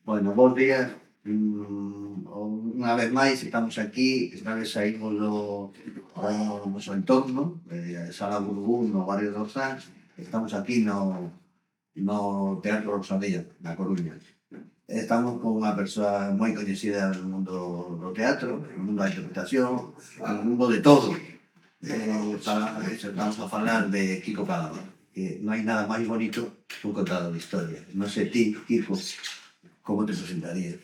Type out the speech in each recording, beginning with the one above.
Bueno, bos días. Unha vez máis estamos aquí, esta vez saímos do noso entorno, Sala Burbú, no barrio de Orzán. Estamos aquí no Teatro Rosalía, na Coruña. Estamos con unha persoa moi coñecida no mundo do teatro, no mundo da interpretación, no mundo de todo. Estamos a falar de Kiko Cadaba, que non hai nada máis bonito que un contador de historia. Non sei ti, Kiko, como te presentarías?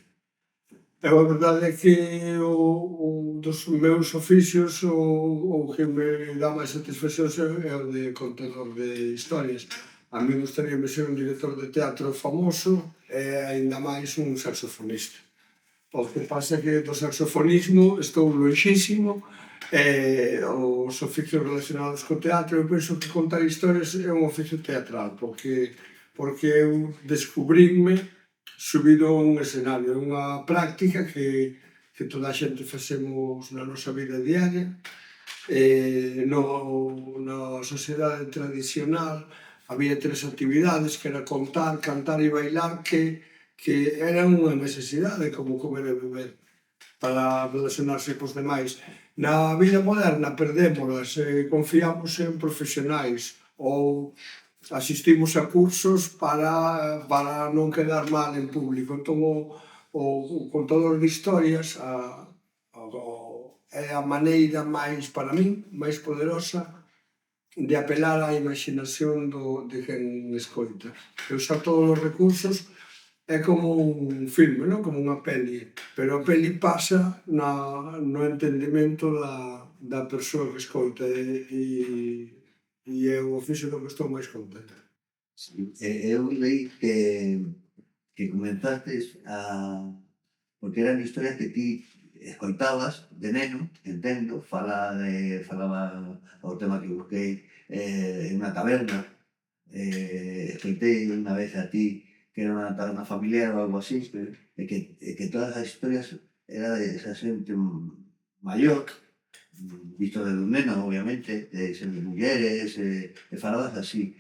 A verdade é que un dos meus oficios o que me dá máis satisfaccións é o de contador de historias. A mí gustaríame ser un director de teatro famoso e aínda máis un saxofonista. O que pasa é que do saxofonismo estou lonxísimo e os oficios relacionados co teatro, eu penso que contar historias é un oficio teatral porque eu descubrinme subido a un escenario, é unha práctica que toda a xente facemos na nosa vida diaria. Na sociedade tradicional había tres actividades que era contar, cantar e bailar que eran unha necesidade como comer e beber para relacionarse cos demais. Na vida moderna perdémolas e confiamos en profesionais ou asistimos a cursos para non quedar mal en público. Entón, o contador de historias é a maneira máis, para min, máis poderosa de apelar á imaxinación de quen escoita. E usar todos os recursos é como un filme, non? Como unha peli, pero a peli pasa no entendemento da persoa que escoita e é o oficio do que estou máis contento. Sí. Eu leí que comenzaste porque eran historias que ti escoitabas de neno, entendo, falaba o tema que busquei en unha taberna. Escoitei unha vez a ti que era unha taberna familiar ou algo así, e que todas as historias era de esa xente maior, visto de un neno, obviamente, de mulleres, e falabas así.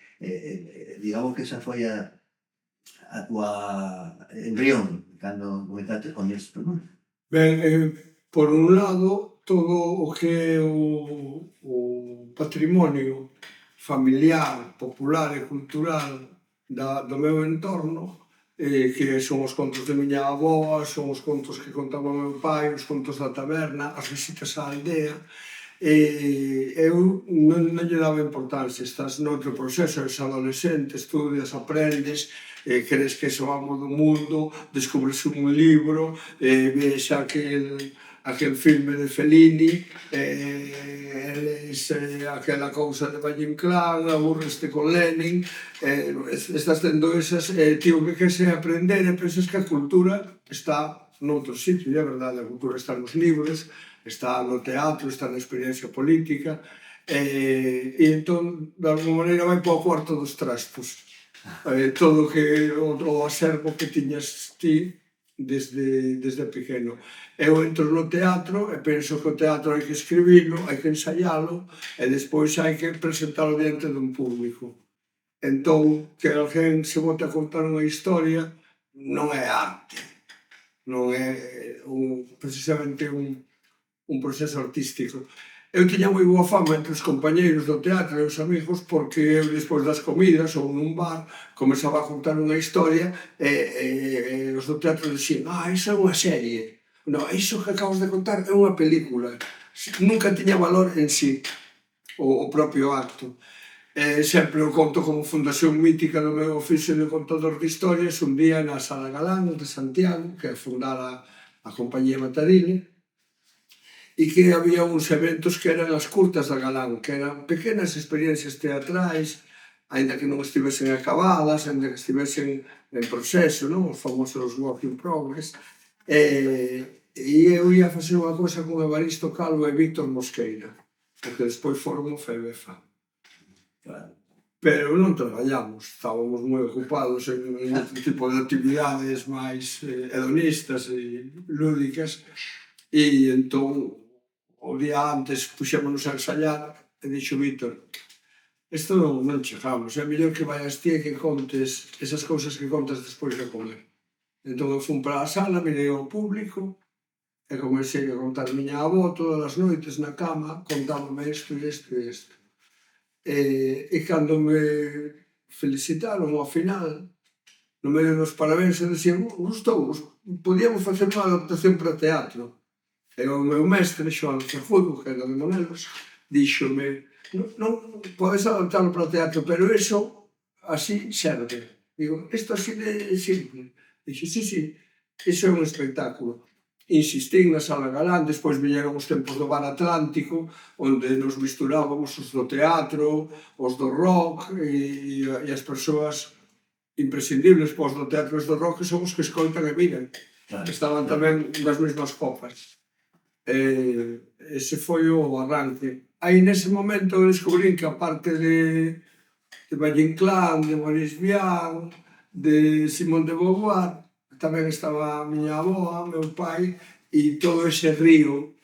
Digamos que esa foi a tua embrión cando comenzaste con isto, non? Ben, por un lado, todo o que é o patrimonio familiar, popular e cultural do meu entorno, que son os contos de miña avoa, son os contos que contaba o meu pai, os contos da taberna, as visitas á aldea, eu non lle daba importancia, estás noutro proceso, eres adolescente, estudias, aprendes, crees que iso amo do mundo, descubres un libro, ves aquel filme de Fellini, lees aquela cousa de Valle Inclán, aburreste con Lenin, estás tendo esas, ti o que queres é aprender e pensas que a cultura está noutro sitio, e é verdade, a cultura está nos libros, está no teatro, está na experiencia política, e entón, de alguma maneira, vai para o cuarto dos trastos. Todo o acervo que tiñas ti desde pequeno. Eu entro no teatro e penso que o teatro hai que escribilo, hai que ensaialo e despois hai que presentalo diante dun público. Entón, que alguén se bote a contar unha historia non é arte, non é precisamente un proceso artístico. Eu tiña moi boa fama entre os compañeiros do teatro e os amigos porque eu despois das comidas ou nun bar comezaba a contar unha historia e os do teatro dixían iso é unha serie, non, iso que acabas de contar é unha película. Nunca tiña valor en sí o propio acto. Sempre o conto como fundación mítica do meu oficio de contador de historias un día na Sala Galán de Santiago, que fundara a compañía Matarile, e que había uns eventos que eran as curtas da Galán, que eran pequenas experiencias teatrais, aínda que non estivesen acabadas, aínda que estivesen en proceso, non? Os famosos work in progress. E eu ia facer unha cousa con Evaristo Calvo e Víctor Mosqueira, porque despois foron o FEBEFA. Pero non traballamos, estábamos moi ocupados en outro tipo de actividades máis hedonistas e lúdicas, e entón o día antes puxémonos a ensayar e dixo Víctor, isto non chegamos, é mellor que vaias ti e que contes esas cousas que contas despois de comer. Entón eu fun para a sala, mirei ao público e comecei a contar a miña avó todas as noites na cama, contándome isto e isto e isto. E cando me felicitaron ao final, no medio dos parabéns, dicían, gustou, podíamos facer unha adaptación para teatro. E o meu mestre, Xoán Cejudo, que era de Monelos, díxome, non podes adaptalo para teatro, pero iso así serve. Digo, isto así de simple. Dixo, sí, iso é un espectáculo. Insistín na Sala Galán, despois viñeron os tempos do Bar Atlántico, onde nos misturábamos os do teatro, os do rock e as persoas imprescindibles pos do teatro e os do rock son os que escoitan e miran. Claro, Estaban tamén nas mesmas copas. Ese foi o arranque. Aí nese momento descubrín que a parte de Valle Inclán, de Maurice Vian, de Simone de Beauvoir, tamén estaba a miña avoa, meu pai, e todo ese río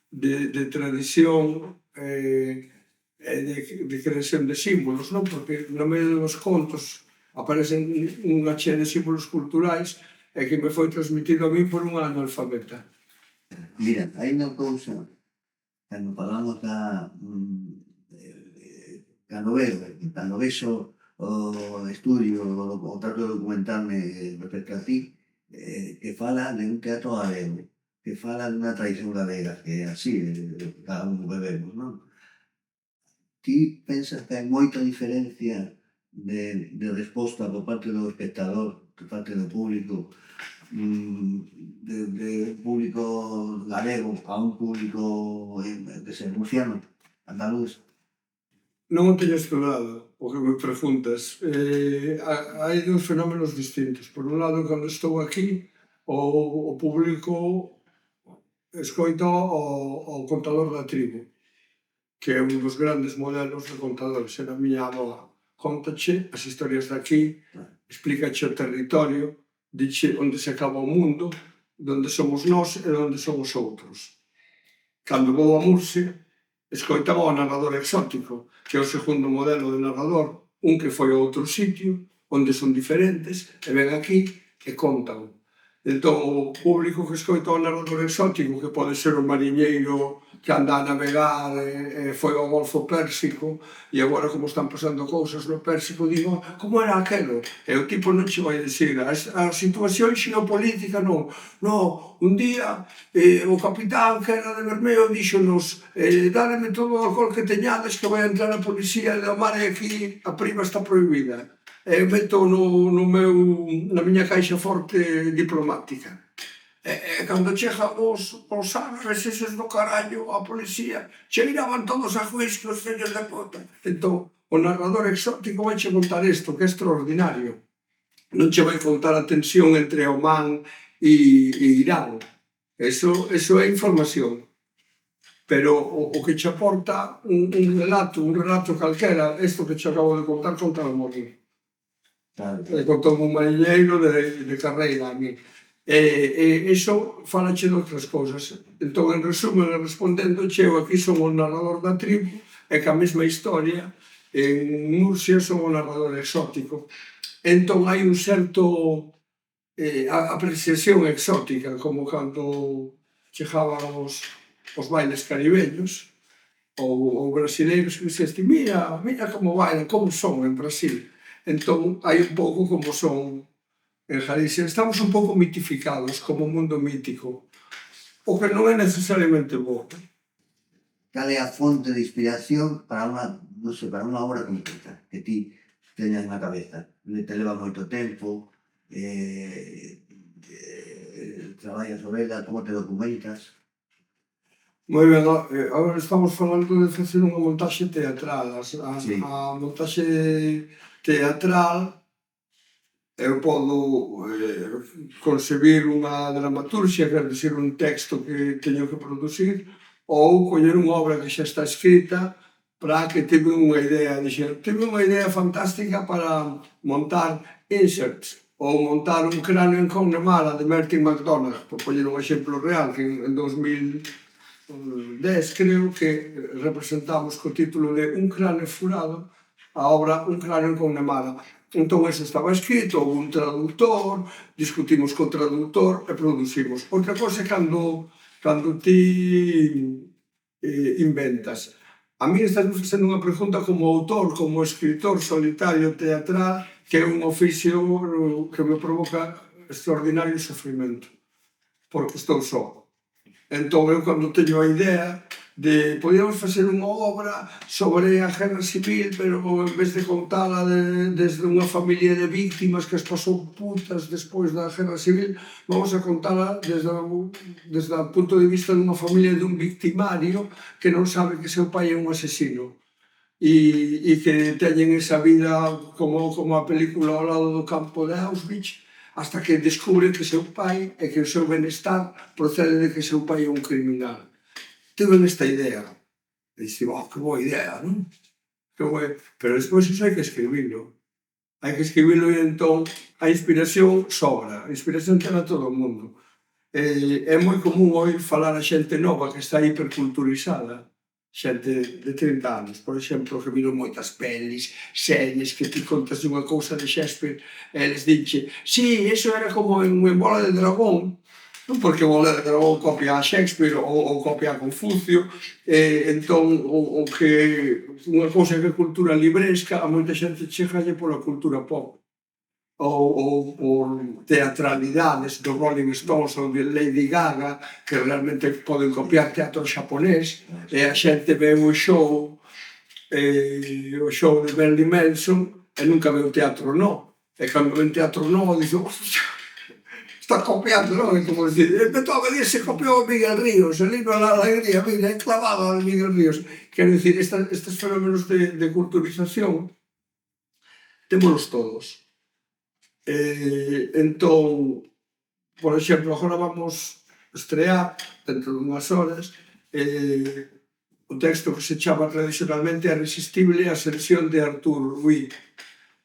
de tradición e de creación de símbolos, non? Porque no medio dos contos aparecen unha chea de símbolos culturais e que me foi transmitido a mí por unha analfabeta. mira, hai unha cousa, cando falamos cando vexo o estudio, o trato de documentarme respecto a ti, que fala de un teatro galego, que fala de unha tradición galega, que é así, cada un bebemos, non? Ti pensas que hai moita diferencia de resposta por parte do espectador, por parte do público, de un público galego a un público que se murciano, andaluz? Non o teño estudado, o que me preguntas. Hai dous fenómenos distintos. Por un lado, cando estou aquí, o público escoita o contador da tribo, que é un dos grandes modelos de contadores, era a miña avoa. Contache as historias de aquí, explícache o territorio, diche onde se acaba o mundo, onde somos nós e onde son os outros. Cando vou a Murcia, escoitaba o narrador exótico, que é o segundo modelo de narrador, un que foi a outro sitio, onde son diferentes, e ven aquí e contan. Entón, o público que escoita o narrador exótico, que pode ser o mariñeiro que anda a navegar e foi ao Golfo Pérsico, e agora como están pasando cousas no Pérsico, digo, como era aquelo? E o tipo non che vai dicir, a situación xeopolítica non. No, un día o capitán que era de Bermeo díxonos, dádeme todo o alcohol que teñades que vai entrar a policía do mar e aquí a prima está prohibida. E meto na miña caixa forte diplomática. E cando chegan os árabes eses do carallo, a policía, cheiraban todos a juicio os fillos de puta. Entón, o narrador exótico vai che contar isto, que é extraordinario. Non che vai contar a tensión entre Omán e Irán. Eso é información. Pero o que che aporta un relato calquera, isto que che acabo de contar, contaba a mí. Claro. Contou un mariñeiro de carreira a mí. E iso falache de outras cousas. Entón, en resumen, respondéndoche, eu aquí son o narrador da tribu e que a mesma historia en Murcia son o narrador exótico. Entón, hai un certo apreciación exótica, como cando chegaban os bailes caribeños ou brasileiros que dixeste, mira como bailan, como son en Brasil. Entón, hai un pouco como son en Galicia. Estamos un pouco mitificados como mundo mítico, o que non é necesariamente bo. Cal é a fonte de inspiración para unha obra completa que ti teñas na cabeza? Te leva moito tempo, traballas sobre ela, como te documentas? Moi ben, agora estamos falando de facer unha montaxe teatral. Sí. A montaxe teatral eu podo concebir unha dramaturxia, quer dizer, un texto que teño que producir, ou coller unha obra que xa está escrita para que tive unha idea, tive unha idea fantástica para montar inserts, ou montar un cráneo en Connemara de Martin McDonagh, por poñer un exemplo real, que en 2010 creo que representamos co título de Un cráneo furado a obra Un cráneo en Connemara. Entón, eso estaba escrito, houve un traductor, discutimos co traductor e producimos. Outra cosa é cando ti inventas. A mí estás facendo unha pregunta como autor, como escritor solitario teatral, que é un oficio que me provoca extraordinario sofrimento, porque estou só. Entón, eu cando teño a idea de podíamos facer unha obra sobre a Guerra Civil, pero en vez de contala desde unha familia de víctimas que as pasou putas despois da Guerra Civil, vamos a contala desde o punto de vista dunha familia dun victimario que non sabe que seu pai é un asesino e que teñen esa vida como a película ao lado do campo de Auschwitz, hasta que descubren que seu pai e que o seu benestar procede de que seu pai é un criminal. Tuve esta idea. E dixi, que boa idea, non? Que boa. Pero despois iso hai que escribilo. Hai que escribilo e entón a inspiración sobra. A inspiración ten a todo o mundo. É moi común oír falar a xente nova que está hiperculturizada, xente de 30 anos, por exemplo, que viron moitas pelis, series, que ti contas unha cousa de Shakespeare e eles dinche, sí, eso era como en Bola de Dragón, porque Bola de Dragón copia a Shakespeare ou copia a Confucio, entón, o que unha cousa que é cultura libresca, a moita xente chegalle pola cultura pop, ou por teatralidades do Rolling Stones ou de Lady Gaga, que realmente poden copiar teatro xaponés, e a xente ve o show de Marilyn Manson e nunca ve o teatro no. E cando ve o teatro no, dice, está copiando, non? É como dicir, Beethoven se copiou a Miguel Ríos, el himno a la alegría, mira, é clavado a Miguel Ríos. Quero dicir, estes fenómenos de culturización témolos todos. Entón, por exemplo, agora vamos estrear, dentro dunhas horas, o texto que se chama tradicionalmente A Irresistible Ascensión de Artur Rui,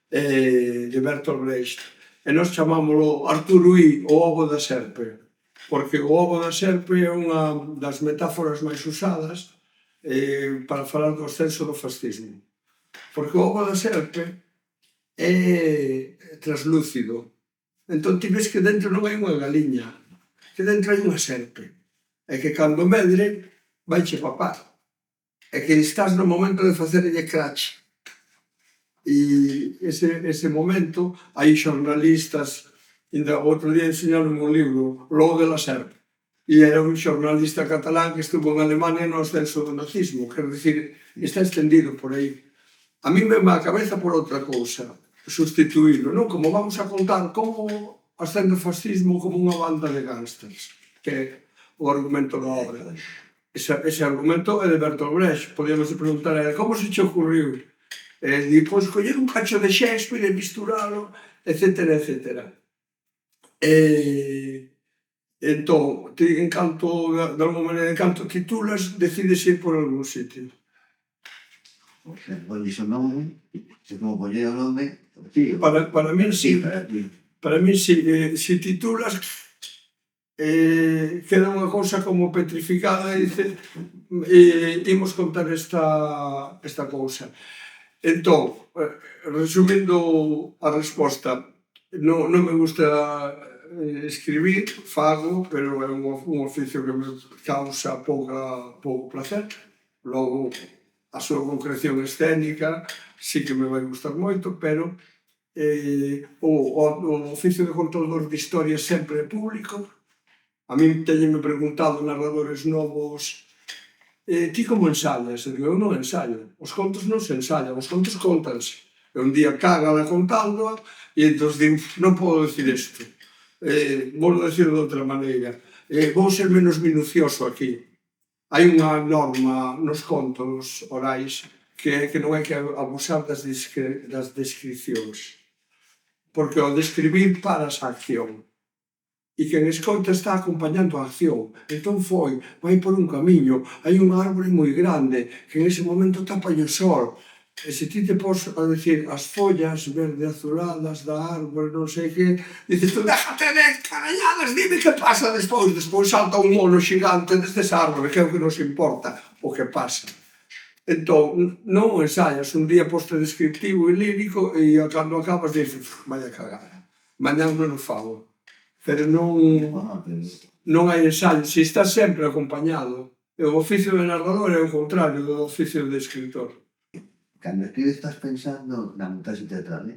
de Bertolt Brecht. E nós chamámoslo Artur Rui, o ovo da serpe, porque o ovo da serpe é unha das metáforas máis usadas para falar do ascenso do fascismo. Porque o ovo da serpe é translúcido. Entón ti ves que dentro non hai unha galiña, que dentro hai unha serpe. E que cando medre, vaiche papar. E que estás no momento de facerlle crache. E ese momento, hai xornalistas, ainda outro día enseñaron un libro, Logo de la Serpe, e era un xornalista catalán que estuvo en Alemania no ascenso do nazismo, quero dicir, está extendido por aí. A mí me va a cabeza por outra cousa, sustituílo, non? Como vamos a contar como ascende o fascismo como unha banda de gángsters, que é o argumento da obra. Ese argumento é de Bertolt Brecht, podíamos preguntar a ele, como se che ocurriu? E pois coller un cacho de Shakespeare e misturalo, etcétera, etcétera. Entón, ti en canto, de alguma maneira, en canto titulas, decides ir por algún sitio. Pois iso non, se como poñer o nome, Para min sí, para min sí, se titulas, queda unha cousa como petrificada e dice, imos contar esta cousa. Entón, resumindo a resposta, non me gusta escribir, fago, pero é un oficio que me causa pouco placer. Logo, a súa concreción escénica sí que me vai gustar moito, pero o oficio de contador de historias sempre é público. A min teñenme preguntado narradores novos, ti como ensayas? Eu digo, eu non ensayo, os contos non se ensayan, os contos contanse. E un día cágala contándoa e entón digo, non podo decir isto, vou decir de outra maneira, vou ser menos minucioso aquí. Hai unha norma nos contos orais que non hai que abusar das descripcións, porque ao describir paras a acción e quen escoita está acompañando a acción. Entón vai por un camiño, hai unha árbore moi grande que en ese momento tapa o sol, e se ti te pos a decir as follas verde azuladas da árbore, non sei que, dices tú, déjate de caralladas, dime que pasa despois salta un mono xigante desde esa árbore, que é o que nos importa, o que pasa. Entón, non ensaias un día poste descriptivo e lírico e cando acabas dices, vaya cagada, mañán non o fago. Pero non hai ensaio, se estás sempre acompañado. E o oficio de narrador é o contrario do oficio de escritor. Cando escribes estás pensando na montaxe teatral,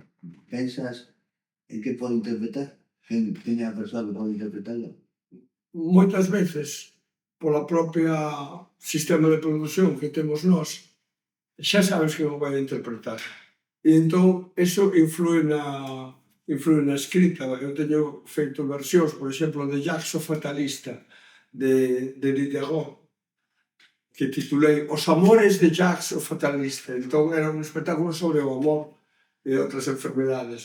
pensas en que pode interpretar? Quen é a persoa que pode interpretarlo? Moitas veces, pola propia sistema de produción que temos nós, xa sabes que o vai interpretar. E entón, eso influe na escrita. Eu teño feito versións, por exemplo, de Jacques o Fatalista, de Diderot, que titulei Os amores de Jacques o Fatalista. Entón, era un espectáculo sobre o amor e outras enfermedades.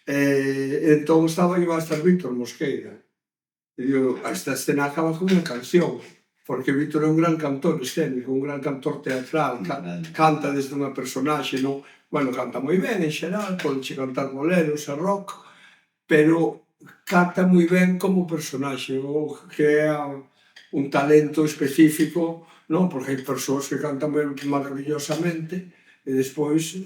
Entón, iba a estar Víctor Mosqueira. E digo, esta escena acaba con unha canción, porque Víctor é un gran cantor escénico, un gran cantor teatral, canta desde unha personaxe, non? Bueno, canta moi ben en xeral, podeche cantar boleros e rock, pero canta moi ben como personaxe, o que é un talento específico, non? Porque hai persoas que cantan maravillosamente e despois,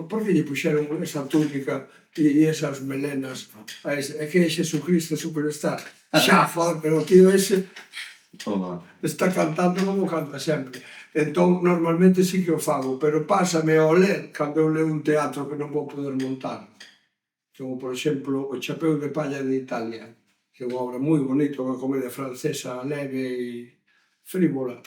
por que lle puxeron esa túnica e esas melenas? É que é Xesucristo superstar. Xa, pero o tío ese está cantando como canta sempre. Entón, normalmente sí que o fago, pero pásame ao ler, cando eu leo un teatro que non vou poder montar. Como, por exemplo, O chapeu de palla de Italia, que é unha obra moi bonita, unha comedia francesa leve e frívola,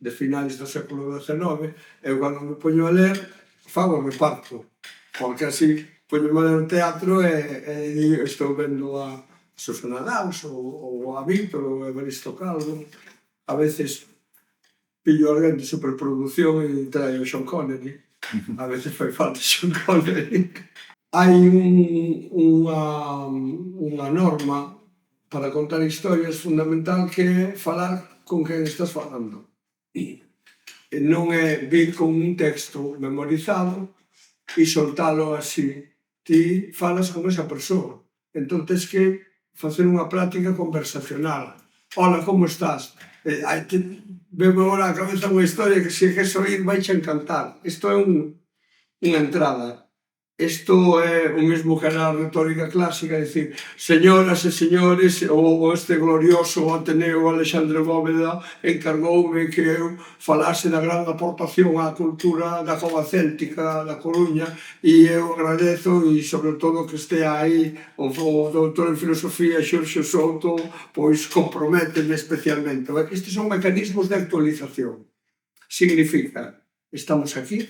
de finais do século XIX. Eu, cando me poño a ler, fago o reparto, porque así poño a ler o teatro e estou vendo a Susana Daus, ou a Víctor, ou a Evaristo Calvo. A veces pillo alguén de superproducción e traio o Sean Connery. A veces fai falta Sean Connery. Hai unha norma para contar historias fundamental que é falar con quen estás falando. E non é vir con un texto memorizado e soltalo así. Ti falas con esa persoa. Entón tens que facer unha práctica conversacional. Hola, como estás? Veme agora a cabeza unha historia que se queres oír vai che encantar. Isto é unha entrada. Isto é o mesmo que na retórica clásica, é dicir, señoras e señores, este glorioso Ateneo Alexandre Bóveda encargoume que eu falase da gran aportación á cultura da cova céltica da Coruña e eu agradezo e sobre todo que estea aí o doutor en filosofía Xorxo Souto, pois comprométeme especialmente. Estes son mecanismos de actualización. Significa, estamos aquí,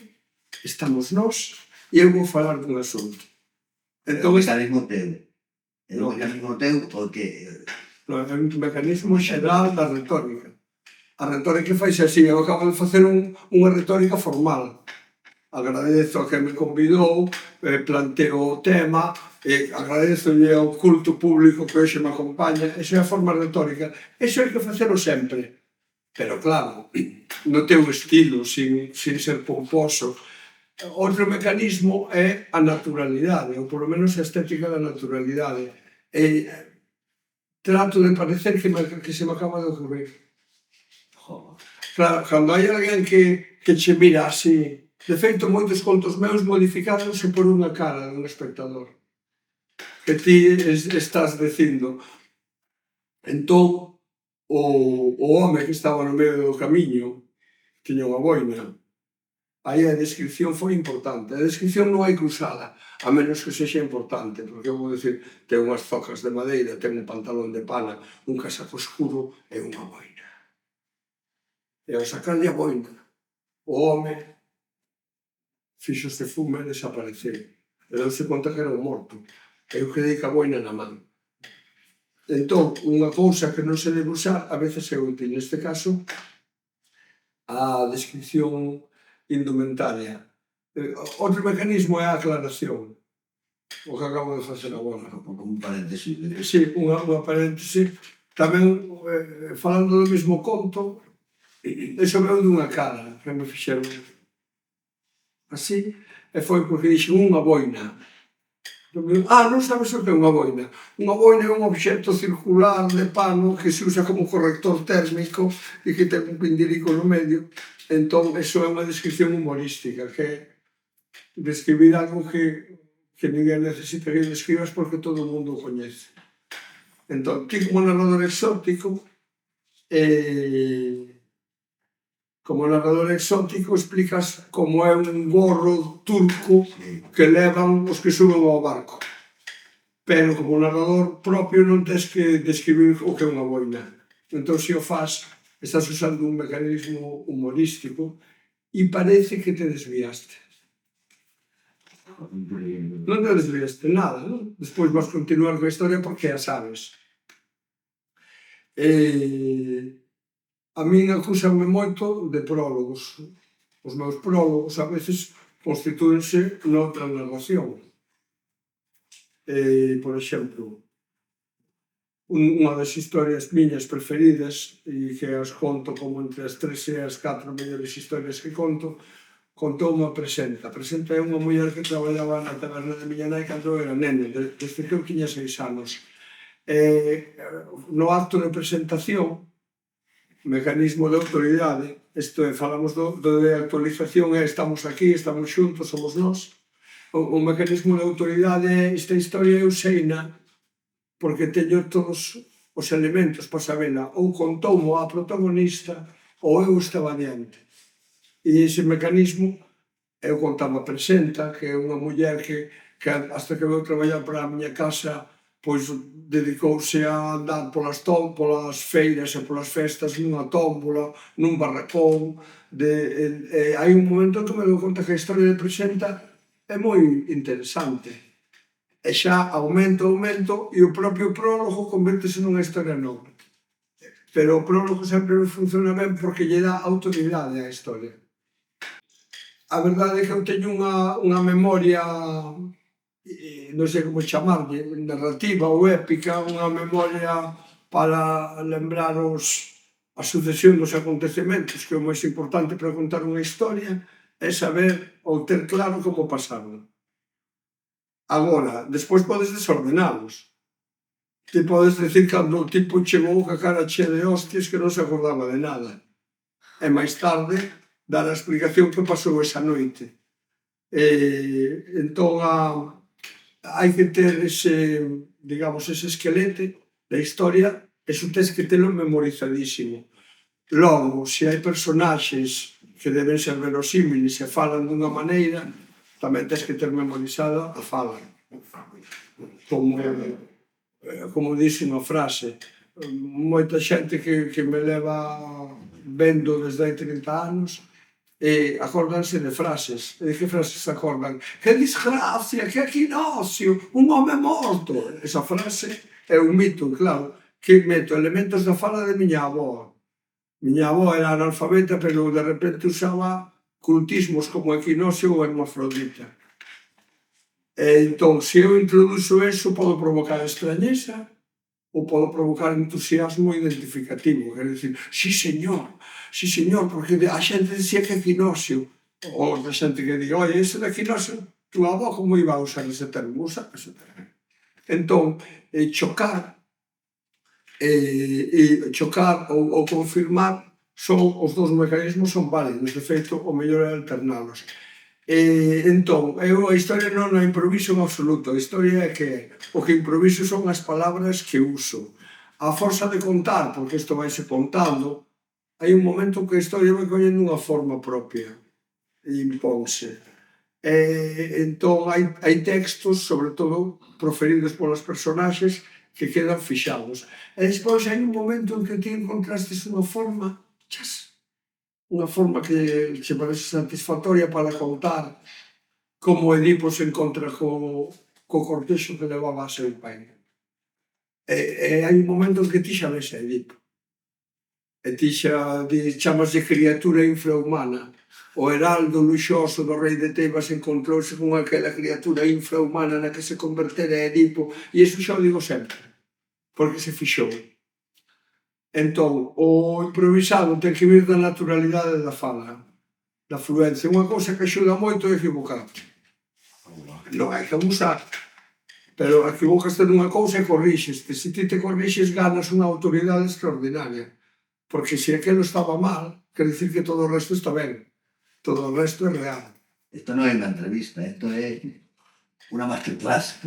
estamos nós, e eu vou falar dun asunto. Entón, o mecanismo teu. É o mecanismo teu o que... Non, é un mecanismo xeral da retórica. A retórica faise así, eu acabo de facer unha retórica formal. Agradezo a quen me convidou, planteo o tema, agradezolle ao culto público que hoxe me acompaña. Esa é a forma retórica. Eso hai que facelo sempre. Pero claro, no teu estilo, sin ser pomposo. Outro mecanismo é a naturalidade, ou polo menos a estética da naturalidade. Trato de parecer que se me acaba de ocurrir. Claro, cando hai alguén que che mira así, de feito, moitos contos meus modificáronse por unha cara dun espectador. Que ti estás dicindo. Entón, o home que estaba no medio do camiño, tiña unha boina, aí a descripción foi importante. A descripción non hai que usala, a menos que sexa importante, porque eu vou dicir, ten unhas zocas de madeira, ten un pantalón de pana, un casaco escuro e unha boina. E ao sacarlle a boina, o home fixo este fume desaparecer. E deuse conta que era un morto. Eu quedei ca boina na man. Entón, unha cousa que non se debe usar, a veces é útil. Neste caso, a descripción indumentaria. Outro mecanismo é a aclaración, o que acabo de facer agora. Un paréntesis. Sí, unha paréntesis. Tamén, falando do mesmo conto, eso veu dunha cara, que me fixeron así, e foi porque dixen unha boina. Non sabes o que é unha boina? Unha boina é un obxecto circular de pano que se usa como corrector térmico e que ten un pindirico no medio. Entón, eso é unha descripción humorística, que é describir algo que ninguén necesita que describas porque todo o mundo o coñece. Entón, ti como narrador exótico, explicas como é un gorro turco que levan os que suben ao barco. Pero como narrador propio non tens que describir o que é unha boina. Entón, se o faz, estás usando un mecanismo humorístico e parece que te desviaste. Non te desviaste nada, non? Despois vas continuar coa historia porque a sabes. A min acúsanme moito de prólogos. Os meus prólogos a veces constitúense noutra narración. Por exemplo, unha das historias miñas preferidas e que as conto como entre as 3 e as 4 mellores historias que conto, contoume a Presenta. A Presenta é unha muller que traballaba na taberna de miña nai cando era nene, desde que eu tiña 6 anos. No acto de presentación, mecanismo de autoridade, isto é, falamos de actualización, estamos aquí, estamos xuntos, somos nós. O mecanismo de autoridade é esta historia eu seina porque teño todos os elementos para sabela, ou contoumo a protagonista ou eu estaba diante. E ese mecanismo eu contaba a Presenta, que é unha muller que hasta que veu traballar para a miña casa pois dedicouse a andar polas feiras e polas festas nunha tómbola, nun barracón. Hai un momento que me dou conta que a historia de Presenta é moi interesante. E xa aumento e o propio prólogo convértese nunha historia nova. Pero o prólogo sempre funciona ben porque lle dá autoridade á historia. A verdade é que eu teño unha memoria, non sei como chamarlle, narrativa ou épica, unha memoria para lembrar a sucesión dos acontecementos, que é o máis importante para contar unha historia, é saber ou ter claro como pasaron. Agora, despois podes desordenalos. Ti podes dicir cando o tipo chegou ca cara chea de hostias que non se acordaba de nada. E máis tarde dar a explicación que pasou esa noite. Entón, hai que ter ese esquelete da historia, eso tens que telo memorizadísimo. Logo, se hai personaxes que deben ser verosímiles e falan dunha maneira, tamén tens que ter memorizada a fala. Como dixe unha frase, moita xente que me leva vendo desde hai 30 anos acórdanse de frases. E de que frases se acordan? Que desgracia, que equinoccio, un home morto. Esa frase é un mito, claro, que meto elementos da fala de miña avó. Miña avó era analfabeta, pero de repente usaba cultismos como equinoccio ou hermafrodita. Entón, se eu introduzo eso, podo provocar extrañeza ou podo provocar entusiasmo identificativo. Quer dizer, sí señor, porque a xente dicía que equinoccio. Ou a xente que diga, oi, ese de equinoccio, tu avó como iba a usar ese termo? Usa ese termo. Entón, chocar ou confirmar os dous mecanismos son válidos, de feito, o mellor é alternalos. Entón, eu a historia non a improviso en absoluto, a historia é que o que improviso son as palabras que uso. A forza de contar, porque isto vaise contando, hai un momento que a historia vai collendo unha forma propia e impónse. Entón, hai textos, sobre todo, proferidos polas personaxes que quedan fixados. E despois hai un momento en que ti encontrastes unha forma, unha forma que che parece satisfactoria para contar como Edipo se encontra co cortexo que levaba a seu pai. E hai un momento en que ti xa ves a Edipo. E ti xa chamaslle criatura infrahumana. O heraldo luxoso do rei de Tebas encontrouse con aquela criatura infrahumana na que se convertera Edipo, e iso xa o digo sempre, porque se fixou. Entón, o improvisado ten que vir da naturalidade da fala, da fluencia. Unha cousa que axuda moito é equivocarte. Non hai que abusar, pero equivocaste nunha cousa e corríxeste. Se ti te corrixes, ganas unha autoridade extraordinaria. Porque se aquilo estaba mal, quer dicir que todo o resto está ben. Todo o resto é real. Esto no es una entrevista, esto es una masterclass.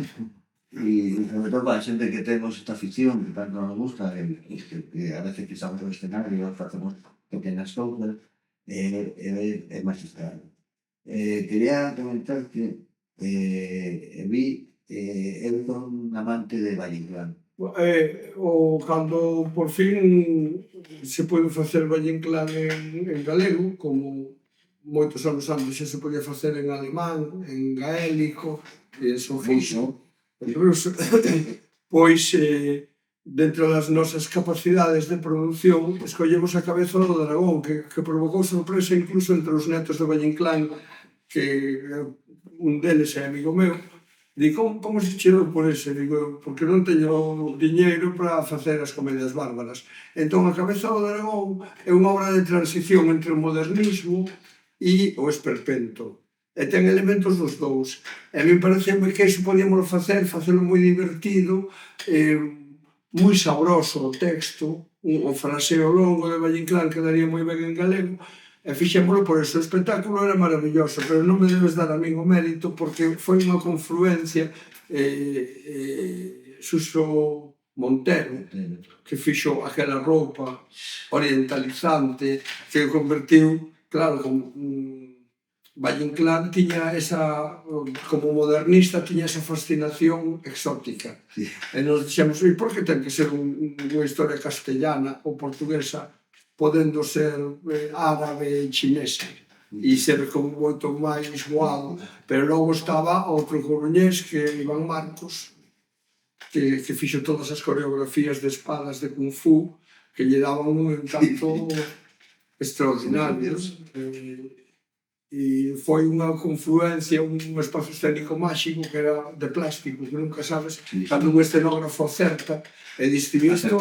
Y sobre todo para la gente que tenemos esta afición, que tanto nos gusta, que a veces pisamos el escenario, hacemos pequeñas cosas, es magistral. Quería comentar que vi, eres un amante de Valle Inclán. Cando por fin se pode facer Valle Inclán en galego, como moitos anos antes xa se podía facer en alemán, en gaélico, en sofixo, en ruso, pois dentro das nosas capacidades de produción escollemos a Cabeza do Dragón, que provocou sorpresa incluso entre os netos de Valle Inclán, que un deles é amigo meu. Digo, como se chegou por ese? Digo, porque non teño diñeiro para facer as comedias bárbaras. Entón, A Cabeza do Dragón é unha obra de transición entre o modernismo e o esperpento. E ten elementos dos dous. E a mí parece que iso podíamos facelo moi divertido, moi sabroso o texto, o fraseo longo de Valle Inclán quedaría moi ben en galego, e fixémolo por eso. O espectáculo era maravilloso, pero non me debes dar a min o mérito porque foi unha confluencia. Suso Montero, que fixo aquela roupa orientalizante, que convertiu, claro, Valle Inclán tiña esa, como modernista, tiña esa fascinación exótica. Sí. E nos dixemos, por que ten que ser unha historia castellana ou portuguesa, podendo ser árabe e chinesa e ser como moito máis guado. Pero logo estaba outro coruñés, que é Iván Marcos, que fixo todas as coreografías de espadas de Kung Fu, que lle daban un encanto extraordinario. E foi unha confluencia, un espazo escénico máxico que era de plástico, que nunca sabes, cando un escenógrafo acerta e distribuiu isto.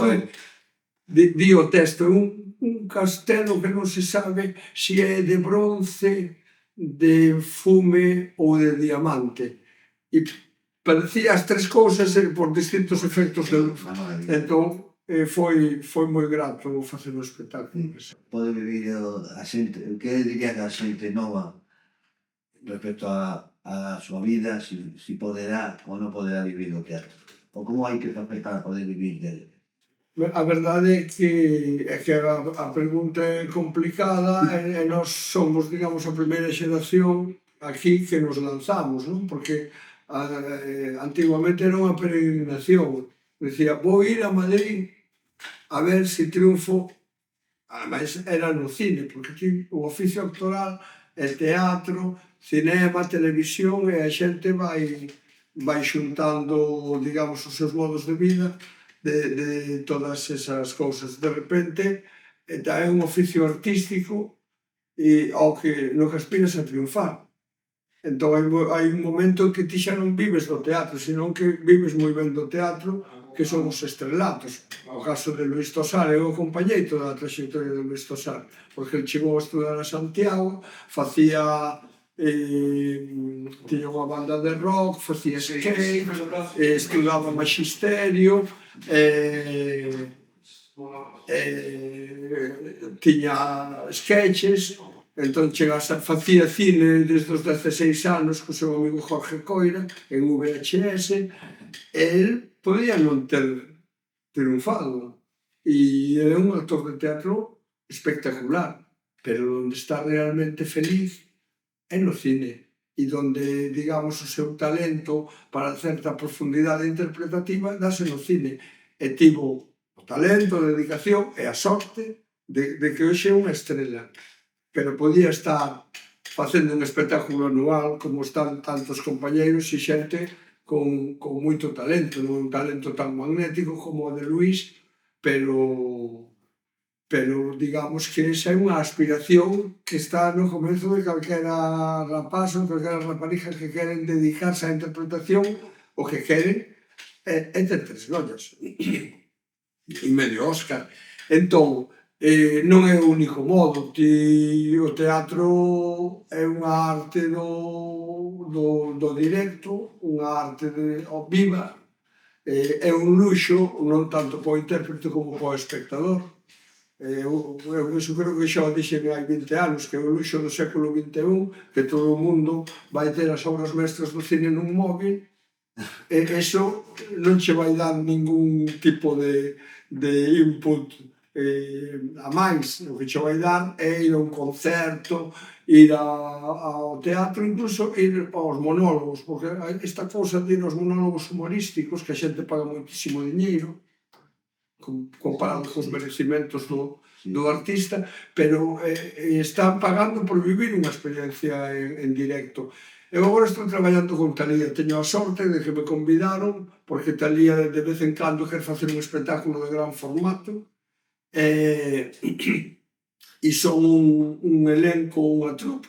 Di o texto, un castelo que non se sabe se é de bronce, de fume ou de diamante. E parecía as tres cousas por distintos efectos de luz. Entón, foi moi grato facer o espectáculo. Pode vivir a xente, que diría que a xente nova respecto a súa vida, si poderá ou non poderá vivir o teatro? Ou como hai que facer para poder vivir dele? A verdade é que a pregunta é complicada e nós somos, digamos, a primeira xeración aquí que nos lanzamos, non? Porque antiguamente era unha peregrinación. Dicía, vou ir a Madrid a ver se triunfo. Ademais, era no cine, porque aquí o oficio actoral é teatro, cinema, televisión, e a xente vai xuntando, digamos, os seus modos de vida de todas esas cousas. De repente, é un oficio artístico ao que no que aspiras a triunfar. Entón, hai un momento en que ti xa non vives do teatro, senón que vives moi ben do teatro, que son os estrelatos. O caso de Luís Tosar, eu acompañei toda a trayectoria de Luís Tosar, porque ele chegou a estudar a Santiago, tiña unha banda de rock, facía skate, estudaba magisterio, tiña sketches, entón facía cine desde os 16 anos co seu amigo Jorge Coira en VHS, e el podía non ter triunfado, e é un actor de teatro espectacular, pero onde está realmente feliz é no cine, e donde, digamos, o seu talento para certa profundidade interpretativa dáse no cine, e tivo o talento, a dedicación e a sorte de que hoxe é unha estrela, pero podía estar facendo un espectáculo anual como están tantos compañeiros e xente con moito talento, non un talento tan magnético como o de Luís, pero digamos que esa é unha aspiración que está no comezo de calquera rapaz ou calquera rapariga que queren dedicarse á interpretación, o que queren é ter 3 Goyas e medio Óscar. Entón, Non é o único modo, o teatro é unha arte do directo, unha arte viva, é un luxo non tanto para o intérprete como para o espectador. Eu iso creo que xa o dixen hai 20 anos, que é o luxo do século XXI, que todo o mundo vai ter as obras mestras do cine nun móvil, e iso non che vai dar ningún tipo de input a máis. O que che vai dar é ir a un concerto, ir ao teatro, incluso ir aos monólogos, porque esta cousa de ir aos monólogos humorísticos, que a xente paga moitísimo diñeiro, comparado cos merecimentos do artista, pero están pagando por vivir unha experiencia en directo. Eu agora estou traballando con Talía, teño a sorte de que me convidaron, porque Talía de vez en cando quer facer un espectáculo de gran formato, e son un elenco, unha troupe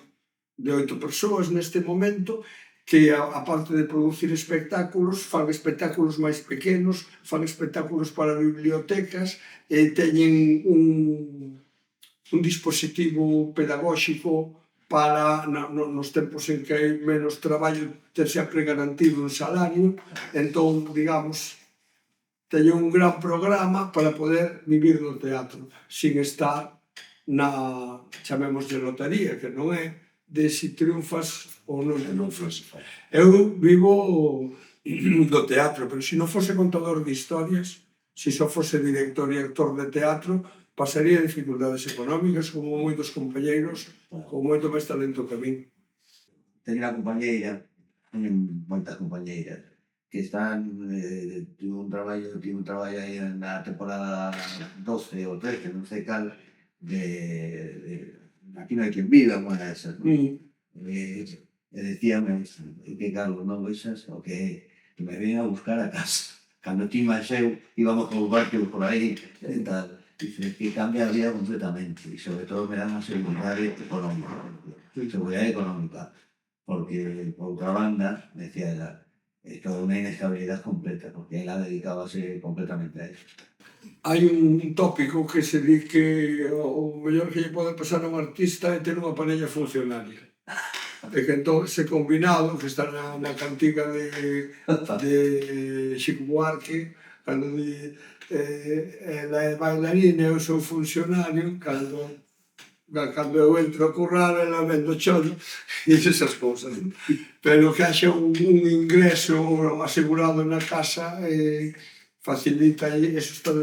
de 8 persoas neste momento, que aparte de producir espectáculos, fan espectáculos máis pequenos, fan espectáculos para bibliotecas, e teñen un dispositivo pedagóxico para, nos tempos en que hai menos traballo, ter sempre garantido un salario. Entón, digamos, teñen un gran programa para poder vivir do teatro, sin estar chamémoslle lotería, que non é de si triunfas ou non triunfas. Eu vivo do teatro, pero se non fose contador de historias, se só fose director e actor de teatro, pasaría dificultades económicas como moitos compañeiros con moito máis talento que a min. Teño unha compañeira, moitas compañeiras, que están, tivo un traballo aí na temporada 12 ou 13, non sei cal, Aquí non hai quen viva, unha desas, non? E decíame que Carlos, non vexas o que me ven a buscar a casa. Cando ti máis eu íbamos con os barcos por aí e tal. Dice que cambia a vida completamente e sobre todo me dan a seguridade económica. Seguridade económica. Porque, por outra banda, decía ela, é toda unha inestabilidade completa, porque ela dedicábase completamente a eso. Hai un tópico que se di que o mellor que lle pode pasar a un artista é ter unha parella funcionaria. E que entón ese combinado que está na cantiga de Chico Buarque, cando di ela é bailarina e eu sou funcionario, cando eu entro a currar ela vendo cholo e esas cousas. Pero que haxa un ingreso asegurado na casa facilita, eso está,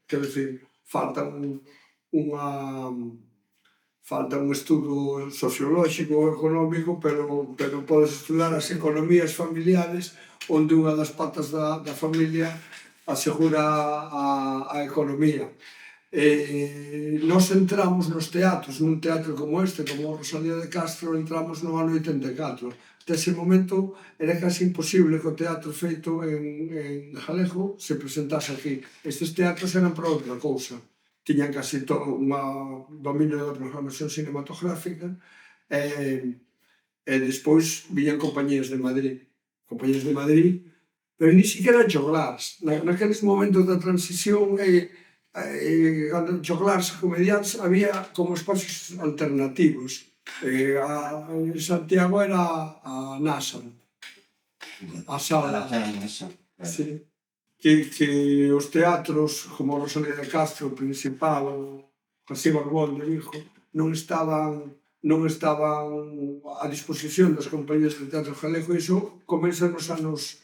quero dicir, falta un estudo sociolóxico, económico, pero podes estudar as economías familiares onde unha das patas da familia asegura a economía. Nós entramos nos teatros, nun teatro como este, como Rosalía de Castro, entramos no ano 84. Até ese momento era casi imposible que o teatro feito en galego se presentase aquí. Estes teatros eran para outra cousa. Tiñan casi todo un dominio da programación cinematográfica e despois viñan compañías de Madrid, pero ni siquiera Joglars. Naqueles momentos da transición cando Joglars e comediantes había como espacios alternativos. En Santiago era a NASA, a sala. Sí. Que os teatros como Rosalía de Castro, o Principal, o José Barbón de Vigo, non estaban a disposición das compañías de teatro galego, e iso comeza nos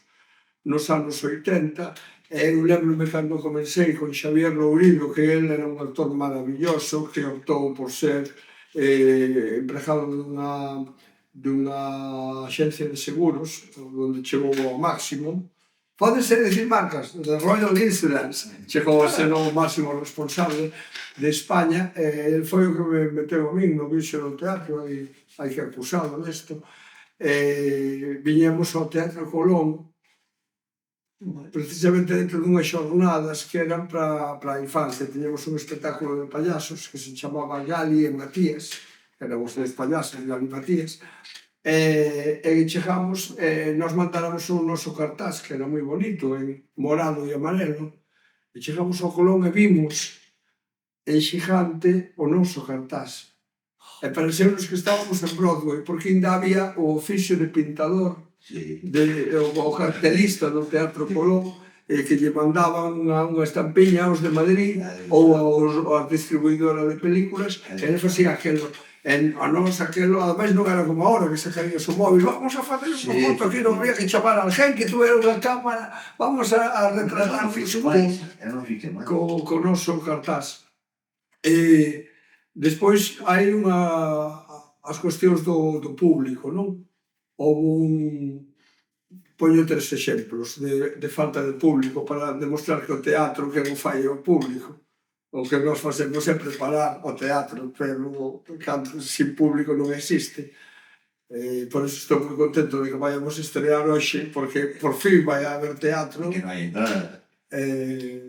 anos 80. Eu lembro-me cando comecei con Xavier Lourido, que ele era un actor maravilloso, que optou por ser empregado dunha axencia de seguros, onde chegou ao máximo. Pódese dicir marcas, de Royal Insurance, chegou a ser o máximo responsable de España, e foi o que me meteu a min no vicio do teatro, e hai que acusado desto. Viñemos ao Teatro Colón, precisamente dentro dunhas xornadas que eran para a infancia. Tiñamos un espectáculo de payasos que se chamaba Gali e Matías, eran os tres payasos, Gali e Matías, e chegamos, nos mandáramos un noso cartaz que era moi bonito, en morado e amarelo, e chegamos ao Colón e vimos en xigante o noso cartaz. E pareceunos que estábamos en Broadway, porque ainda había o oficio de pintador, Sí. o cartelista do Teatro Colón, que lle mandaban unha estampiña aos de Madrid ou aos distribuidora de películas, e eles facían aquelo. A nós aquelo, ademais non era como agora, que se caía o móvil, vamos a facer unha foto aquí, non había que chamar a alguén que tuvera unha cámara, vamos a retratar co noso cartaz. Despois hai as cuestións do público, non? Houve poño 3 exemplos de falta de público para demostrar que o teatro que non fai o público. O que nós facemos é preparar o teatro, pero cando sin público non existe. Por iso estou moi contento de que vayamos estrear hoxe, porque por fin vai haber teatro. Que non hai entrada.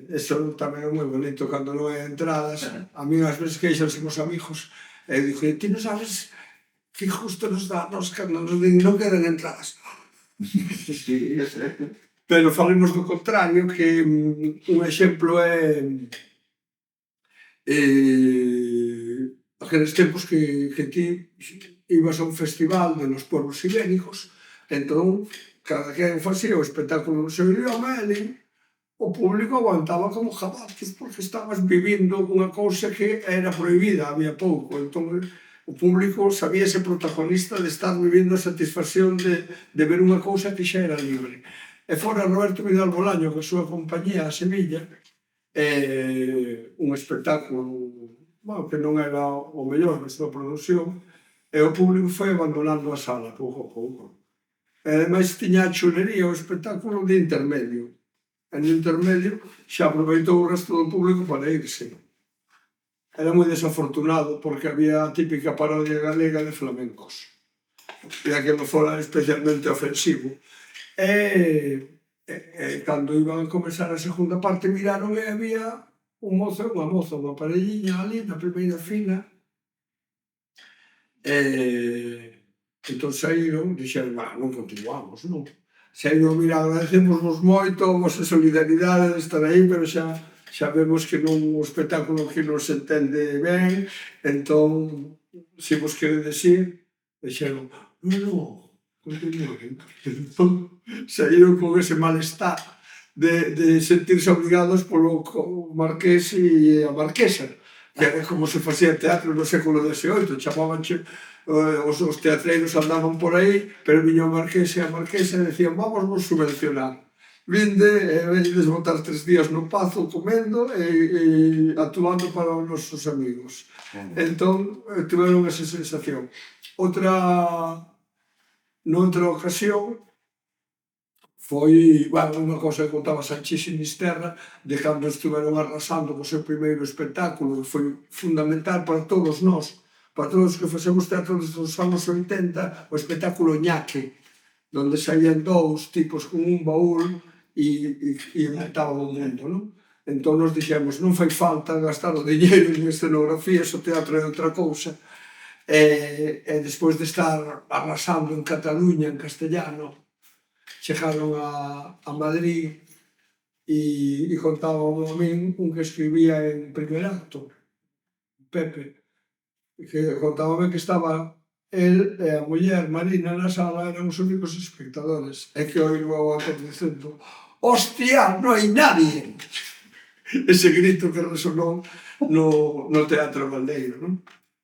Eso tamén é moi bonito cando non hai entradas. A mí ás veces queixanse os amigos e eu digo, ti non sabes que justo nos dá nos cando nos din non quedan entradas. Pero falemos do contrario, que un exemplo é aqueles tempos que ti ibas a un festival de los pueblos ibéricos, entón cada quen facía o espectáculo no seu idioma e o público aguantaba como jabaces porque estabas vivindo unha cousa que era prohibida, había pouco. Entón o público sabíase protagonista de estar vivindo a satisfacción de ver unha cousa que xa era libre. E fora Roberto Vidal Bolaño, que a súa compañía, a Semilla, un espectáculo que non era o mellor da súa produción, e o público foi abandonando a sala pouco a pouco. E ademais tiña a chulería o espectáculo de intermedio. E no intermedio xa aproveitou o resto do público para irse. Era moi desafortunado porque había a típica parodia galega de flamencos. E aquilo fora especialmente ofensivo. E cando iban a comezar a segunda parte miraron e había un mozo e unha moza, unha parelliña ali na primeira fila. Entón saíron, dixeron, non continuamos, non? Saíron, mira, agradecemosvos moito a vosa solidaridade de estar aí, pero xa vemos que non o espectáculo que non se entende ben, entón, se vos queredes ir, dixeron, non, continúen. Entón, saíron con ese malestar de sentirse obligados polo marqués e a marquesa, que era como se facía teatro no século XVIII, chamábanche, os teatreiros andaban por aí, pero viña o marqués e a marquesa e decían, vamos vos subvencionar. Vinde e veñedes botar 3 días no Pazo comendo e actuando para os nosos amigos. Entón, tiveron esa sensación. Noutra ocasión, foi unha cosa que contaba Sanchís Sinisterra de cando estiveron arrasando co seu primeiro espectáculo, que foi fundamental para todos nós, para todos os que facemos teatro desde os anos 80, o espectáculo Ñaque, donde saían dous tipos con un baúl e inventaban o mundo, non? Entón nos dixemos, non fai falta gastar o diñeiro en escenografías, o teatro é outra cousa. E despois de estar arrasando en Cataluña, en castellano, chegaron a Madrid e contaban a min un que escribía en primer acto, Pepe, que contábame que estaba el e a muller Marina na sala, eran os únicos espectadores, e que oíron ao autor dicendo, hostia, non hai nadie! Ese grito que resonou no Teatro Baldeiro, non?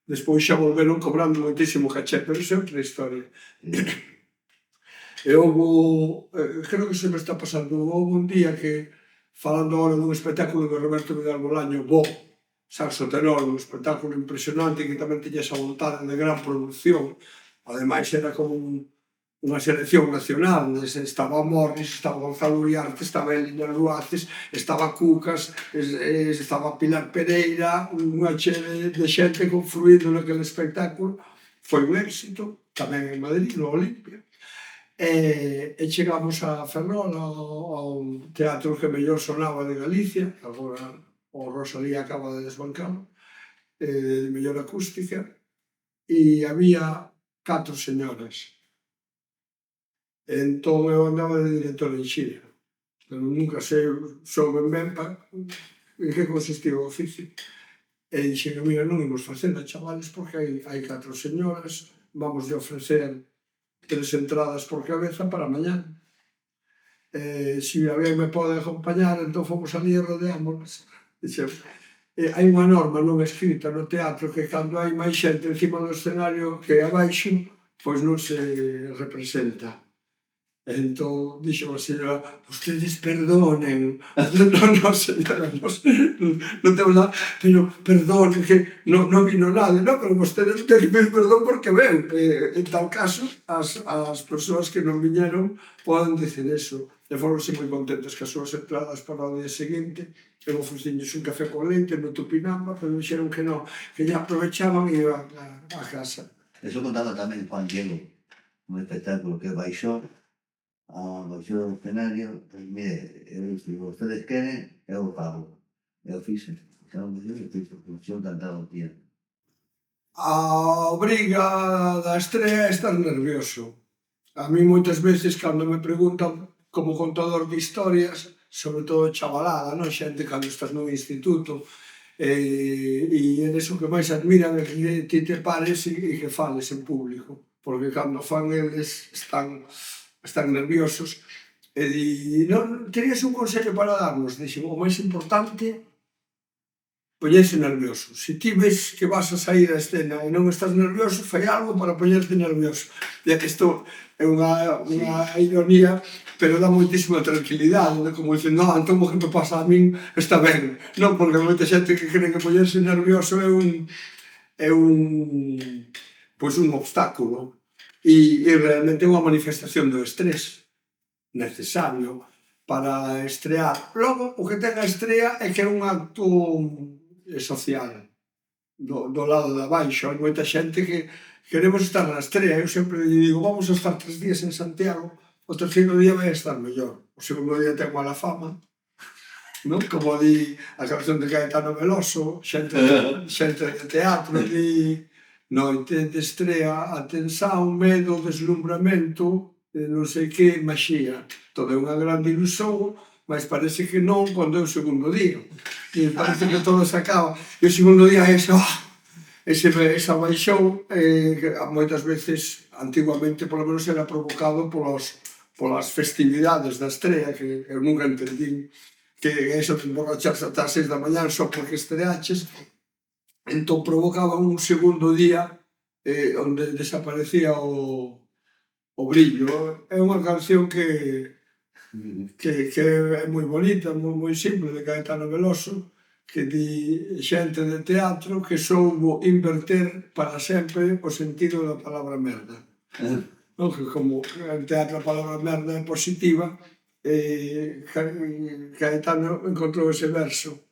Despois xa volveron cobrando moitísimo caché, pero iso é outra historia. E creo que se me está pasando, houve un día que, falando agora dun espectáculo de Roberto Vidal Bolaño, Saxo Tenor, un espectáculo impresionante que tamén tiña esa vontade de gran produción, ademais era como unha selección nacional, estaba Morris, estaba Gonzalo Uriarte, estaba Elina Ruaces, estaba Cucas, estaba Pilar Pereira, unha chea de xente confluído naquele espectáculo. Foi un éxito, tamén en Madrid, no Olimpia. E chegamos a Ferrol, ao teatro que mellor sonaba de Galicia, agora o Rosalía acaba de desbancar, de mellor acústica, e había 4 señoras. Entón eu andaba de director en xira, pero nunca souben ben en que consistía o oficio. E dixen, mira, non imos facendo, chavales, porque hai 4 señoras, vamos de ofrecer 3 entradas por cabeza para mañá. Se alguén me pode acompañar, entón fomos ali e rodeámonos. Dixen, hai unha norma non escrita no teatro que cando hai máis xente encima do escenario que abaixo, pois non se representa. Entón, dixo a señora, vostedes perdonen, non, señora, non temos nada, pero perdonen, que non vino nada, non, pero vostedes ten que pedir perdón porque ven, en tal caso, as persoas que non viñeron poden dicir eso, e foronse moi contentos que as súas entradas para o día seguinte, eu ofrecinlles un café con leite no Tupinamba, pero dixeron que non, que ya aprovechaban e iban a casa. Eso contaba tamén Juan Diego, un espectáculo que baixou ao escenario, pues, mire, se vostedes queren, eu pago. Eu fixe. Xa non me digo, eu encantado, tía. A obriga da estrea é estar nervioso. A mí moitas veces cando me preguntan como contador de historias, sobre todo chavalada, non? Xente cando estás no instituto, e eres o que máis admiran é que ti te pares e que fales en público, porque cando fan eles están nerviosos e di, non, terías un consello para darnos? Dixen, o máis importante, poñerse nervioso. Se ti ves que vas a sair a escena e non estás nervioso, fai algo para poñerte nervioso. E isto é unha ironía, pero dá moitísima tranquilidade, como dicendo, entón o que me pasa a min está ben. Non, porque moita xente que cree que poñerse nervioso é un obstáculo. E realmente é unha manifestación do estrés necesario para estrear. Logo, o que ten a estrea é que é un acto social do lado de abaixo. Hai moita xente que queremos estar na estrea. Eu sempre digo, vamos a estar 3 días en Santiago, o terceiro día vai estar mellor. O segundo día ten mala fama, non? Como di a canción de Caetano Veloso, xente de teatro, di noite de estrea, atención, medo, deslumbramento, non sei que, maxía. Todo é unha grande ilusión, mas parece que non cando é o segundo día. E parece que todo se acaba. E o segundo día é esa baixón, que moitas veces, antiguamente, polo menos, era provocado polas festividades da estrea, que eu nunca entendín que eso de emborracharse ata as 6 da mañá só porque estreaches. Entón provocaba un segundo día onde desaparecía o brillo. É unha canción que é moi bonita, moi simple, de Caetano Veloso, que di xente de teatro que soubo inverter para sempre o sentido da palabra merda. Non? Que como en teatro a palabra merda é positiva, Caetano encontrou ese verso.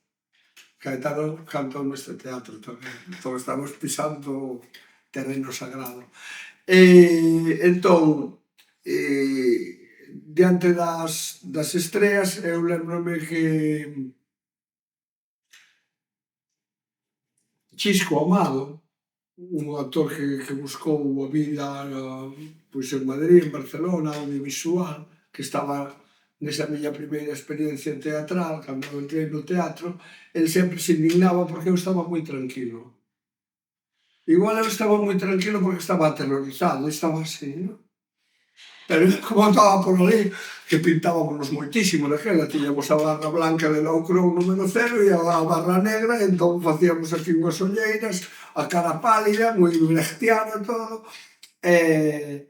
Caetano cantou neste teatro tamén. Entón estamos pisando terreno sagrado. Entón, diante das estreas, eu lembrome que Chisco Amado, un actor que buscou a vida pois en Madrid, en Barcelona, audiovisual, que estaba nesa miña primeira experiencia teatral, cando entrei no teatro, el sempre se indignaba porque eu estaba moi tranquilo. Igual eu estaba moi tranquilo porque estaba aterrorizado, estaba así, non? Pero como estaba por ali, que pintábamos moitísimo naquela, tiñamos a barra blanca de Laucrón número 0 e a barra negra, e entón facíamos aquí unhas olleiras, a cara pálida, moi brechtiana todo, e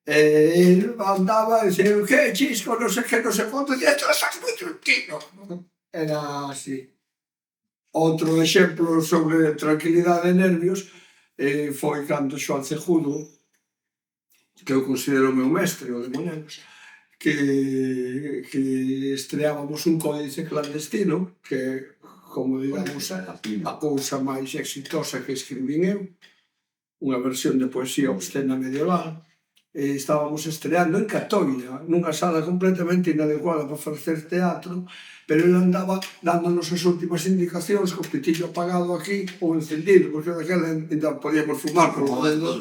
ele andaba e dicía, que Chisco, non sei que, non sei quanto, e tú estás moi tranquilo. Era así. Outro exemplo sobre tranquilidade e nervios foi cando Xoán Cejudo, que eu considero o meu mestre, o de Monelos, que estreábamos un códice clandestino, que, como digamos, a cousa máis exitosa que escribín eu, unha versión de poesía obscena medieval, estábamos estreando en Catoira, nunha sala completamente inadecuada para facer teatro, pero ele andaba dándonos as últimas indicacións co pitillo apagado aquí ou encendido, porque daquela ainda podíamos fumar por o do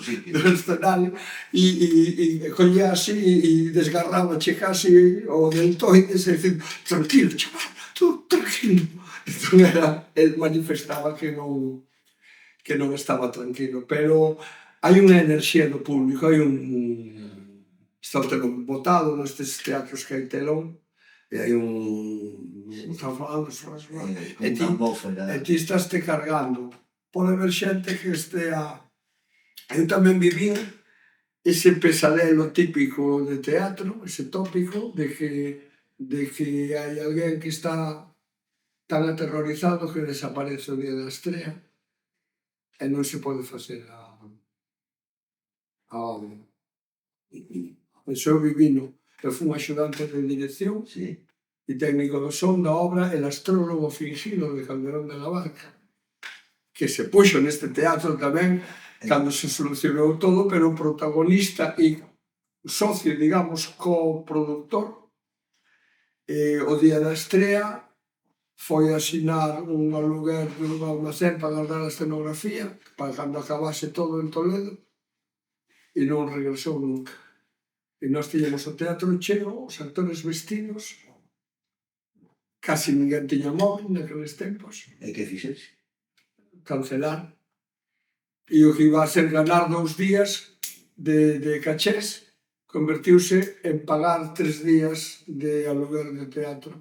escenario, e collía así e desgarraba casi o deltoides e dicir, tranquilo, chaval, tú tranquilo, Entón el manifestaba que non estaba tranquilo, pero hai unha enerxía do público, está o telón botado nestes teatros que hai telón, e hai están falando, Con unha atmósfera. e ti estás te cargando. Pode haber xente que estea... Eu tamén vivín ese pesadelo típico de teatro, ese tópico de que hai alguén que está tan aterrorizado que desaparece o día da estrea e non se pode facer a obra. Eso eu vivino. Eu fui un axudante de dirección Sí. e técnico do son da obra El astrólogo fingido de Calderón de la Barca, que se puxo neste teatro tamén cando se solucionou todo, pero o protagonista e socio, digamos, co-productor, o día da estrea foi asinar un aluguer dun almacén para guardar a escenografía para cando acabase todo en Toledo e non regresou nunca. E nós tiñamos o teatro cheo, os actores vestidos, casi ninguén tiña móvil naqueles tempos, E que fixexe? cancelar. E o que iba a ser ganar 2 días de cachés convertiuse en pagar 3 días de aluguer de teatro.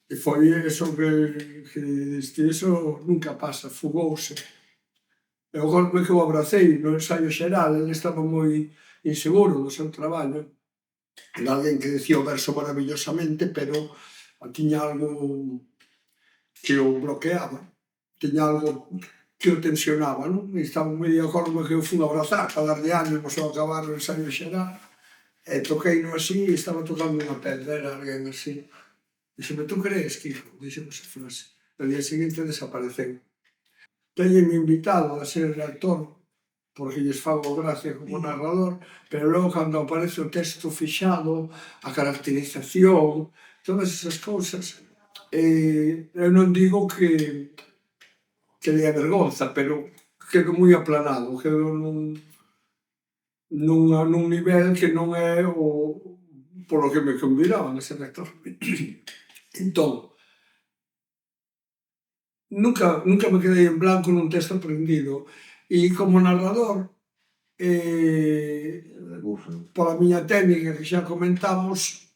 E foi eso que diste, eso nunca pasa, fugouse. Eu acordo que o abracei no ensaio xeral, ele estaba moi inseguro do seu traballo. Era alguén que decía o verso maravillosamente, pero tiña algo que o bloqueaba, tiña algo que o tensionaba, non? E estaba moi de acordo que eu fui abrazar para darlle ánimos ao acabar o ensaio xeral, e toqueino así, e estaba tocando unha pedra, era alguén así. Dixeme, tú crees, Kiko? Dixeme esa frase. O día seguinte desapareceu. Teñenme invitado a ser actor, porque lles fago gracia como narrador, pero logo cando aparece o texto fixado, a caracterización, todas esas cousas, eu non digo que dea vergonza, pero quedo moi aplanado, quedo nun nivel que non é o polo que me convidaban a ser actor. Entón, nunca me quedei en blanco nun texto aprendido, e como narrador, pola miña técnica que xa comentamos,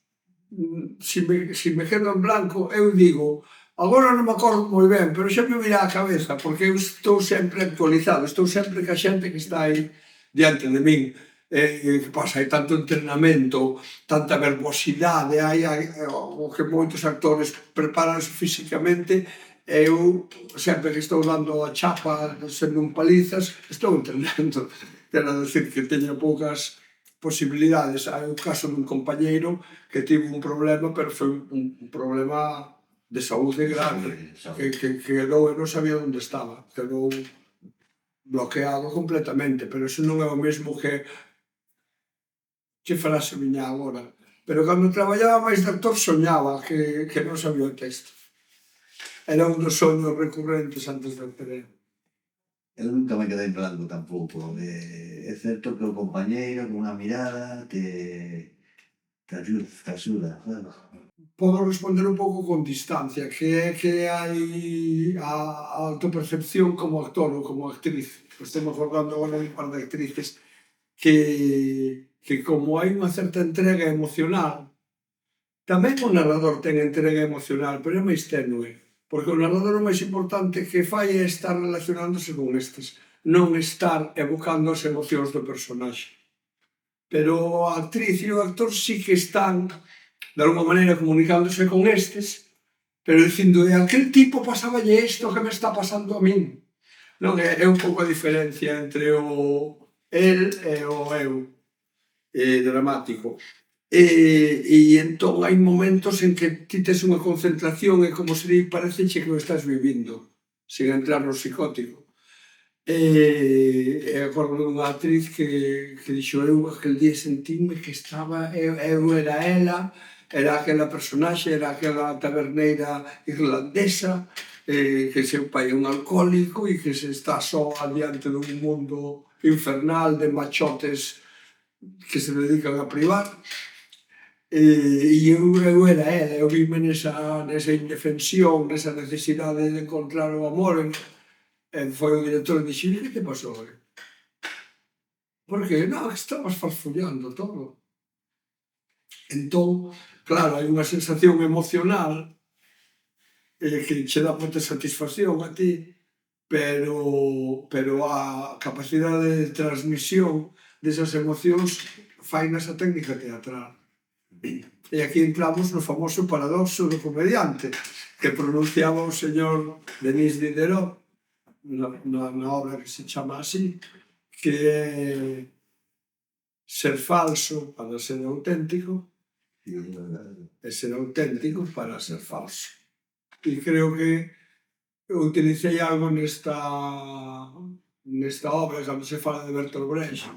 se me quedo en blanco, eu digo, agora non me acordo moi ben, pero xa me virá a cabeza, porque eu estou sempre actualizado, estou sempre ca xente que está aí diante de min. Que pasa, hai tanto entrenamento, tanta verbosidade, hai o que moitos actores preparanse físicamente, eu sempre que estou dando a chapa, sendo un palizas, estou entrenando. Quero dicir que teño poucas posibilidades. Hai o caso dun compañeiro que tivo un problema, pero foi un problema de saúde grave, que quedou e non sabía onde estaba, quedou bloqueado completamente, pero iso non é o mesmo que frase viña agora. Pero cando traballaba máis de actor soñaba que non sabía o texto. Era un dos soños recurrentes antes de Tereo. Eu nunca me quedei en blanco tampouco. É certo que o compañeiro con unha mirada te axuda, claro. Podo responder un pouco con distancia, que é que hai a autopercepción como actor ou como actriz. Estou me acordando agora de un par de actrices que como hai unha certa entrega emocional, tamén o narrador ten entrega emocional, pero é máis tenue, porque o narrador o máis importante que fai é estar relacionándose con estes, non estar evocando as emocións do personaxe. Pero a actriz e o actor sí que están, de alguma maneira, comunicándose con estes, pero dicindo, aquel tipo pasáballe isto que me está pasando a min. Non é un pouco a diferencia entre o el e o eu, dramático. E entón hai momentos en que ti tes unha concentración e como se di, pareceche que o estás vivindo, sen entrar no psicótico. E acordo dunha actriz que dixo, eu aquel día sentíme que estaba, eu era ela, era aquela personaxe, era aquela taberneira irlandesa, que seu pai é un alcohólico e que se está só adiante dun mundo infernal de machotes que se dedican a privar. E eu era ela, eu vime nesa indefensión, nesa necesidade de encontrar o amor. E foi o director e dixo: "Que te pasou? Por que? Non, estabas farfullando todo". Entón, claro, hai unha sensación emocional que che dá moita satisfacción a ti, pero a capacidade de transmisión desas emocións fainas a técnica teatral. E aquí entramos no famoso paradoxo do comediante, que pronunciaba o señor Denis Diderot na obra que se chama así, que é ser falso para ser auténtico e ser auténtico para ser falso. E creo que eu utilicei algo nesta obra, cando se fala de Bertolt Brecht,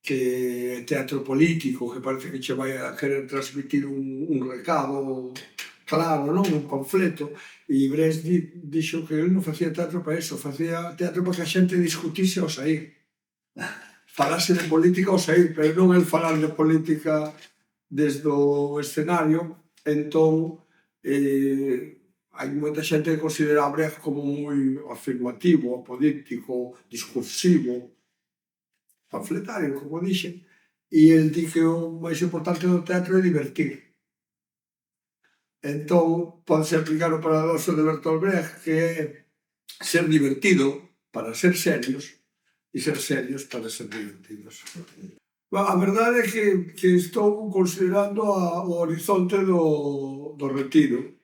que é teatro político, que parece que che vai a querer transmitir un recado claro, non? Un panfleto. E Brecht dixo que ele non facía teatro para iso, facía teatro para que a xente discutise ao sair. Falase de política ao sair, pero non el falar de política desde o escenario. Entón, hai moita xente que considera a Brecht como moi afirmativo, apodíctico, discursivo, panfletario, como dixen, e el di que o máis importante do teatro é divertir. Entón, pode-se aplicar o paradoxo de Bertolt Brecht, que é ser divertido para ser serios e ser serios para ser divertidos. A verdade é que estou considerando o horizonte do retiro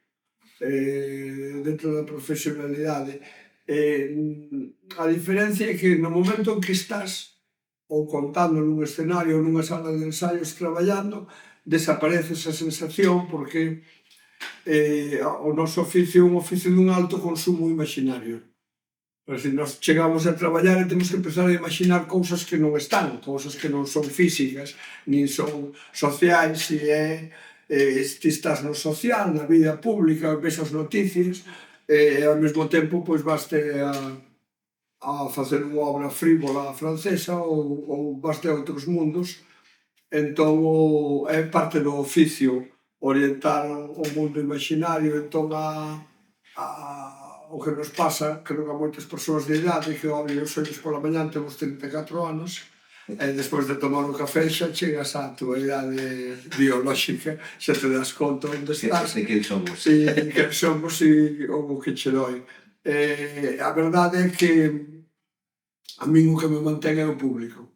dentro da profesionalidade. A diferencia é que no momento en que estás ou contando nun escenario ou nunha sala de ensaios traballando, desaparece esa sensación porque o noso oficio é un oficio dun alto consumo imaginario. Nos chegamos a traballar e temos que empezar a imaginar cousas que non están, cousas que non son físicas, nin son sociais, ti estás no social, na vida pública, ves as noticias, e ao mesmo tempo vaste a facer unha obra frívola francesa ou vaste a outros mundos. Entón, é parte do oficio orientar o mundo imaginario. Entón, o que nos pasa, creo que a moitas persoas de idade, que abren os ollos pola mañá, temos 34 anos, e despois de tomar un café xa chegas á túa idade biolóxica, xa te das conta onde estás, de quen somos. quen somos e o que che doi. A verdade é que a min o que me mantén é o público.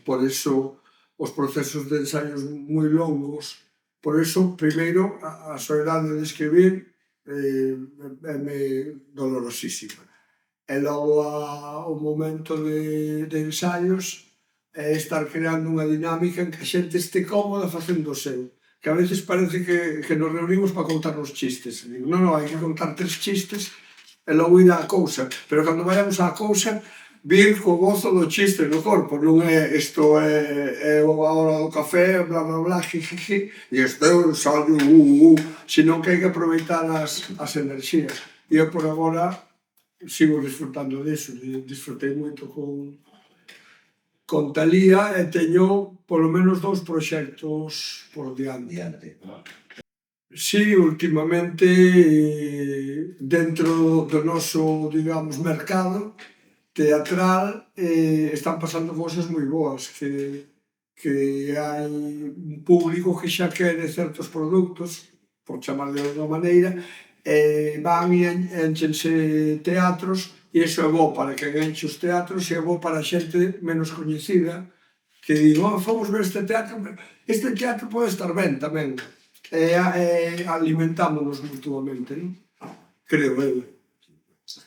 Por iso, os procesos de ensaios moi longos, por iso, primeiro, a soidade de escribir é dolorosísima. E logo o momento de ensaios é estar creando unha dinámica en que a xente este cómoda facendo o seu. Que a veces parece que nos reunimos para contar os chistes. Digo, non, hai que contar 3 chistes e logo ir á cousa. Pero cando vayamos á cousa, vir co gozo do chiste no corpo, non é isto é a hora do café, bla, bla, bla, jijiji, e isto é o ensaio, senón que hai que aproveitar as enerxías. E eu por agora sigo disfrutando disso, disfrutei moito con Talía e teño polo menos 2 proxectos por diante. Si, últimamente, dentro do noso, digamos, mercado teatral, están pasando cousas moi boas, que hai un público que xa quere certos produtos, por chamar de alguma maneira, van e enchense teatros, e iso é bo para quen enche os teatros e é bo para a xente menos coñecida, que di, fomos ver este teatro pode estar ben tamén. Alimentámonos mutuamente, non? Creo eu.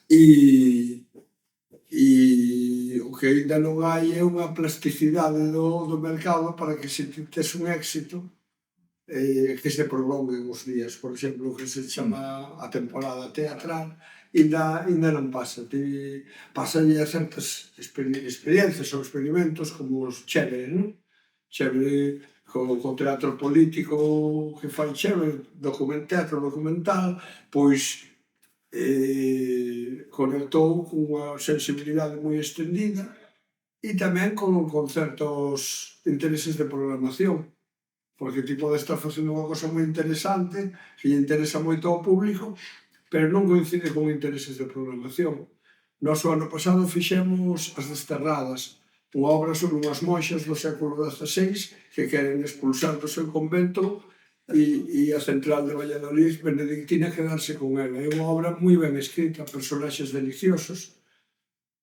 E o que ainda non hai é unha plasticidade do mercado para que se tes un éxito que se prolonguen os días. Por exemplo, o que se chama a temporada teatral ainda non pasa. Pasalle a certas experiencias ou experimentos como os Chévere, non? Chévere co teatro político que fai Chévere, teatro documental, pois conectou cunha sensibilidade moi extendida e tamén con certos intereses de programación. porque ti podes estar facendo unha cosa moi interesante, que lle interesa moito ao público, pero non coincide con intereses de programación. Nós o ano pasado fixemos As Desterradas, unha obra sobre unhas monxas do século XVI que queren expulsar do seu convento e a central de Valladolid benedictina quedarse con ela. É unha obra moi ben escrita, personaxes deliciosos,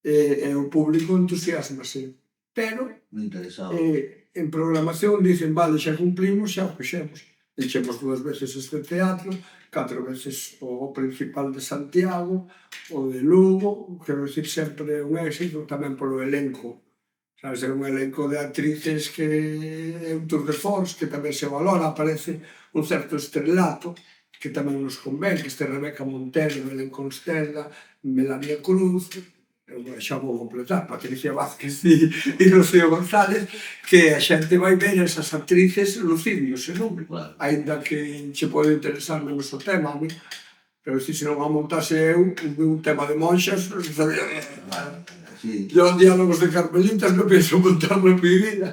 e o público entusiasmase. Pero Moi interesado. en programación dicen, vale, xa cumplimos, xa o fixemos. Enchemos 2 veces este teatro, 4 veces o principal de Santiago, o de Lugo, quero dicir, sempre un éxito tamén polo elenco. Sabes, é un elenco de actrices que é un tour de force, que tamén se valora, aparece un certo estrelato, que tamén nos convén, que este Rebeca Montero, Belén Constela, Melania Cruz, xa vou completar, Patricia Vázquez e Rocío González, que a xente vai ver esas actrices lucidios, non? Claro. Ainda que che pode interesar menos o tema, non? Pero se non a montase eu, un tema de monxas, Sí. yo diálogos de carmelitas non penso montarlo en mi vida.